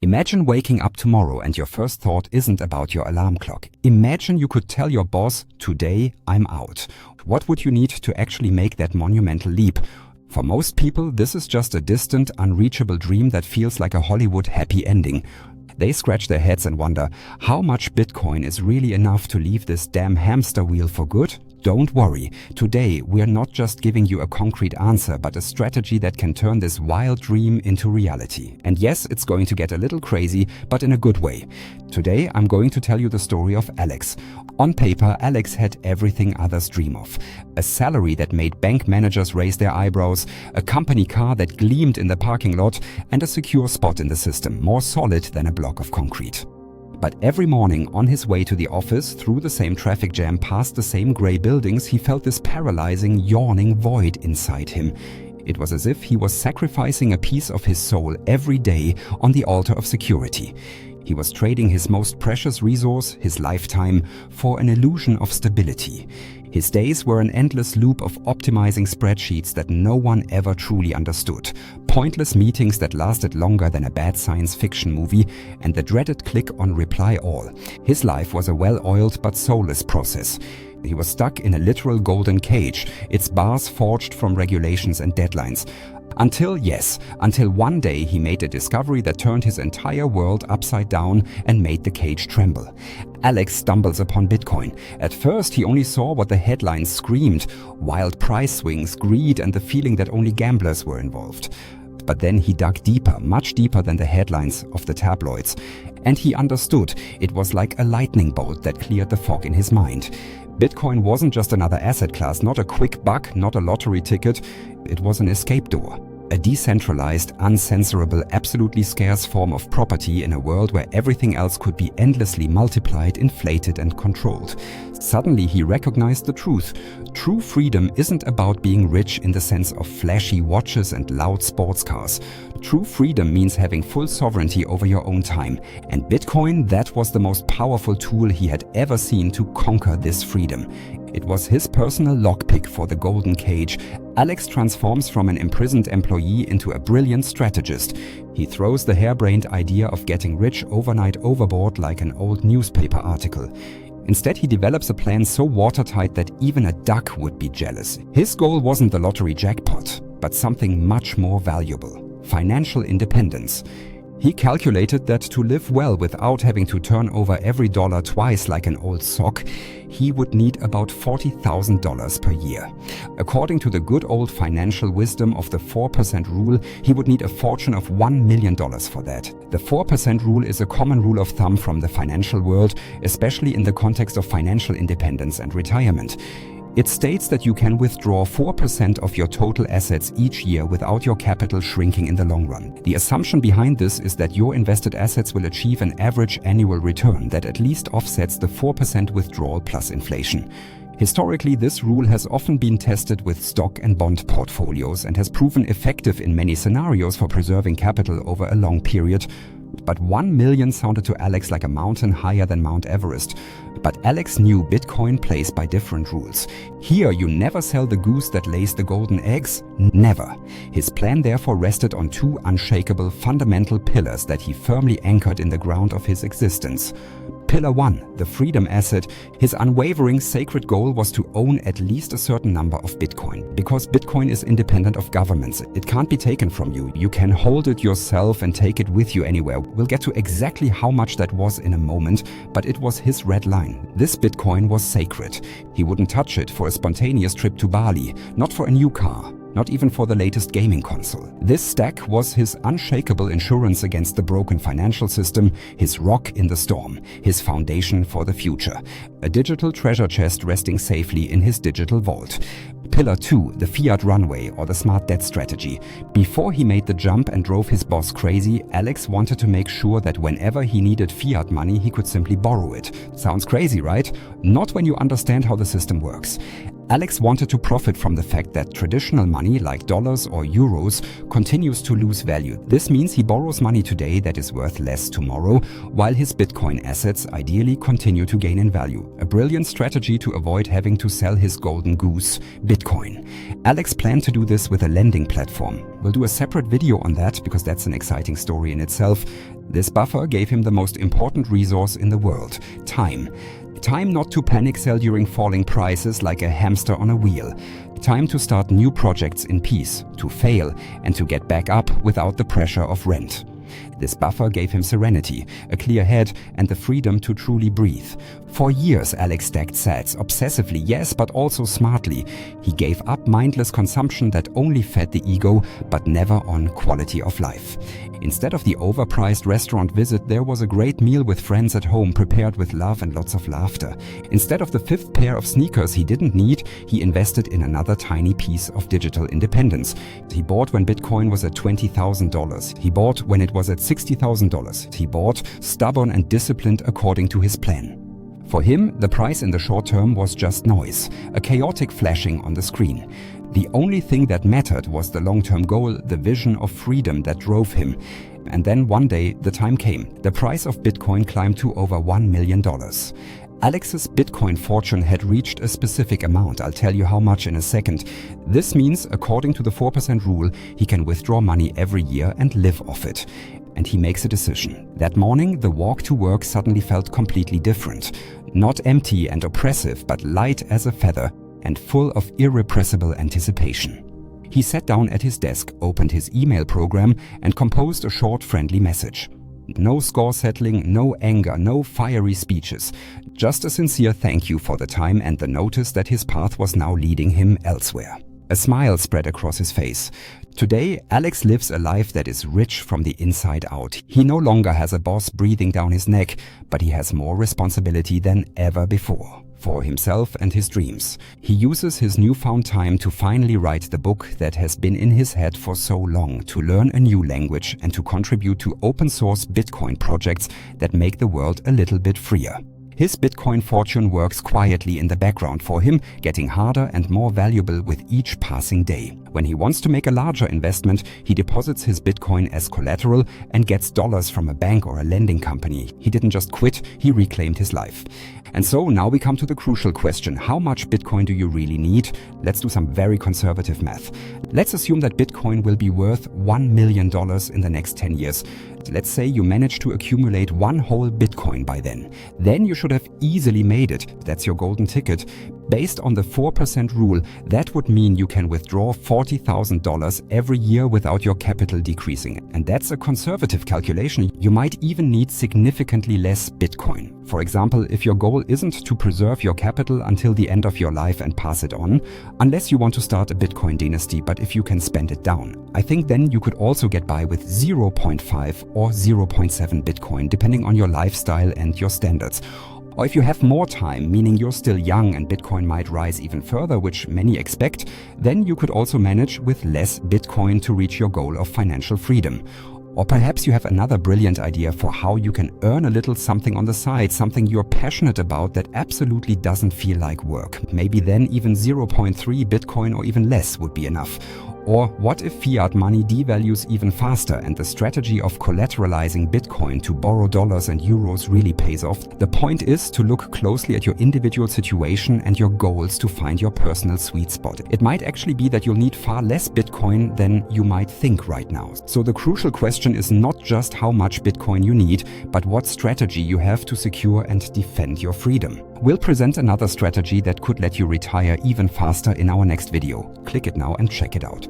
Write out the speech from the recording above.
Imagine waking up tomorrow and your first thought isn't about your alarm clock. Imagine you could tell your boss, "Today I'm out." What would you need to actually make that monumental leap? For most people, this is just a distant, unreachable dream that feels like a Hollywood happy ending. They scratch their heads and wonder, how much Bitcoin is really enough to leave this damn hamster wheel for good? Don't worry. Today, we're not just giving you a concrete answer, but a strategy that can turn this wild dream into reality. And yes, it's going to get a little crazy, but in a good way. Today, I'm going to tell you the story of Alex. On paper, Alex had everything others dream of. A salary that made bank managers raise their eyebrows, a company car that gleamed in the parking lot, and a secure spot in the system, more solid than a block of concrete. But every morning on his way to the office, through the same traffic jam, past the same grey buildings, he felt this paralyzing, yawning void inside him. It was as if he was sacrificing a piece of his soul every day on the altar of security. He was trading his most precious resource, his lifetime, for an illusion of stability. His days were an endless loop of optimizing spreadsheets that no one ever truly understood, pointless meetings that lasted longer than a bad science fiction movie, and the dreaded click on reply all. His life was a well-oiled but soulless process. He was stuck in a literal golden cage, its bars forged from regulations and deadlines. Until one day he made a discovery that turned his entire world upside down and made the cage tremble. Alex stumbles upon Bitcoin. At first he only saw what the headlines screamed: wild price swings, greed, and the feeling that only gamblers were involved. But then he dug deeper, much deeper than the headlines of the tabloids. And he understood. It was like a lightning bolt that cleared the fog in his mind. Bitcoin wasn't just another asset class, not a quick buck, not a lottery ticket. It was an escape door. A decentralized, uncensorable, absolutely scarce form of property in a world where everything else could be endlessly multiplied, inflated, and controlled. Suddenly he recognized the truth. True freedom isn't about being rich in the sense of flashy watches and loud sports cars. True freedom means having full sovereignty over your own time. And Bitcoin, that was the most powerful tool he had ever seen to conquer this freedom. It was his personal lockpick for the golden cage. Alex transforms from an imprisoned employee into a brilliant strategist. He throws the harebrained idea of getting rich overnight overboard like an old newspaper article. Instead, he develops a plan so watertight that even a duck would be jealous. His goal wasn't the lottery jackpot, but something much more valuable: financial independence. He calculated that to live well without having to turn over every dollar twice like an old sock, he would need about $40,000 per year. According to the good old financial wisdom of the 4% rule, he would need a fortune of $1 million for that. The 4% rule is a common rule of thumb from the financial world, especially in the context of financial independence and retirement. It states that you can withdraw 4% of your total assets each year without your capital shrinking in the long run. The assumption behind this is that your invested assets will achieve an average annual return that at least offsets the 4% withdrawal plus inflation. Historically, this rule has often been tested with stock and bond portfolios and has proven effective in many scenarios for preserving capital over a long period. But 1 million sounded to Alex like a mountain higher than Mount Everest. But Alex knew Bitcoin plays by different rules. Here, you never sell the goose that lays the golden eggs. Never. His plan therefore rested on two unshakable, fundamental pillars that he firmly anchored in the ground of his existence. Pillar 1, the freedom asset. His unwavering sacred goal was to own at least a certain number of Bitcoin. Because Bitcoin is independent of governments, it can't be taken from you. You can hold it yourself and take it with you anywhere. We'll get to exactly how much that was in a moment, but it was his red line. This Bitcoin was sacred. He wouldn't touch it for a spontaneous trip to Bali, not for a new car, not even for the latest gaming console. This stack was his unshakable insurance against the broken financial system, his rock in the storm, his foundation for the future. A digital treasure chest resting safely in his digital vault. Pillar 2, the fiat runway, or the smart debt strategy. Before he made the jump and drove his boss crazy, Alex wanted to make sure that whenever he needed fiat money, he could simply borrow it. Sounds crazy, right? Not when you understand how the system works. Alex wanted to profit from the fact that traditional money like dollars or euros continues to lose value. This means he borrows money today that is worth less tomorrow, while his Bitcoin assets ideally continue to gain in value. A brilliant strategy to avoid having to sell his golden goose, Bitcoin. Alex planned to do this with a lending platform. We'll do a separate video on that because that's an exciting story in itself. This buffer gave him the most important resource in the world, time. Time not to panic sell during falling prices like a hamster on a wheel. Time to start new projects in peace, to fail, and to get back up without the pressure of rent. This buffer gave him serenity, a clear head, and the freedom to truly breathe. For years, Alex stacked sats, obsessively, yes, but also smartly. He gave up mindless consumption that only fed the ego, but never on quality of life. Instead of the overpriced restaurant visit, there was a great meal with friends at home prepared with love and lots of laughter. Instead of the 5th pair of sneakers he didn't need, he invested in another tiny piece of digital independence. He bought when Bitcoin was at $20,000. He bought when it was at $60,000. He bought stubborn and disciplined according to his plan. For him, the price in the short term was just noise, a chaotic flashing on the screen. The only thing that mattered was the long-term goal, the vision of freedom that drove him. And then one day, the time came. The price of Bitcoin climbed to over $1 million. Alex's Bitcoin fortune had reached a specific amount. I'll tell you how much in a second. This means, according to the 4% rule, he can withdraw money every year and live off it. And he makes a decision. That morning, the walk to work suddenly felt completely different. Not empty and oppressive, but light as a feather and full of irrepressible anticipation. He sat down at his desk, opened his email program, and composed a short, friendly message. No score settling, no anger, no fiery speeches. Just a sincere thank you for the time and the notice that his path was now leading him elsewhere. A smile spread across his face. Today, Alex lives a life that is rich from the inside out. He no longer has a boss breathing down his neck, but he has more responsibility than ever before. For himself and his dreams. He uses his newfound time to finally write the book that has been in his head for so long, to learn a new language and to contribute to open source Bitcoin projects that make the world a little bit freer. His Bitcoin fortune works quietly in the background for him, getting harder and more valuable with each passing day. When he wants to make a larger investment, he deposits his Bitcoin as collateral and gets dollars from a bank or a lending company. He didn't just quit, he reclaimed his life. And so now we come to the crucial question, how much Bitcoin do you really need? Let's do some very conservative math. Let's assume that Bitcoin will be worth $1 million in the next 10 years. Let's say you manage to accumulate one whole Bitcoin by then. Then you should have easily made it. That's your golden ticket. Based on the 4% rule, that would mean you can withdraw $40,000 every year without your capital decreasing. And that's a conservative calculation. You might even need significantly less Bitcoin. For example, if your goal isn't to preserve your capital until the end of your life and pass it on, unless you want to start a Bitcoin dynasty, but if you can spend it down, I think then you could also get by with 0.5 or 0.7 Bitcoin, depending on your lifestyle and your standards. Or if you have more time, meaning you're still young and Bitcoin might rise even further, which many expect, then you could also manage with less Bitcoin to reach your goal of financial freedom. Or perhaps you have another brilliant idea for how you can earn a little something on the side, something you're passionate about that absolutely doesn't feel like work. Maybe then even 0.3 Bitcoin or even less would be enough. Or what if fiat money devalues even faster and the strategy of collateralizing Bitcoin to borrow dollars and euros really pays off? The point is to look closely at your individual situation and your goals to find your personal sweet spot. It might actually be that you'll need far less Bitcoin than you might think right now. So the crucial question is not just how much Bitcoin you need, but what strategy you have to secure and defend your freedom. We'll present another strategy that could let you retire even faster in our next video. Click it now and check it out.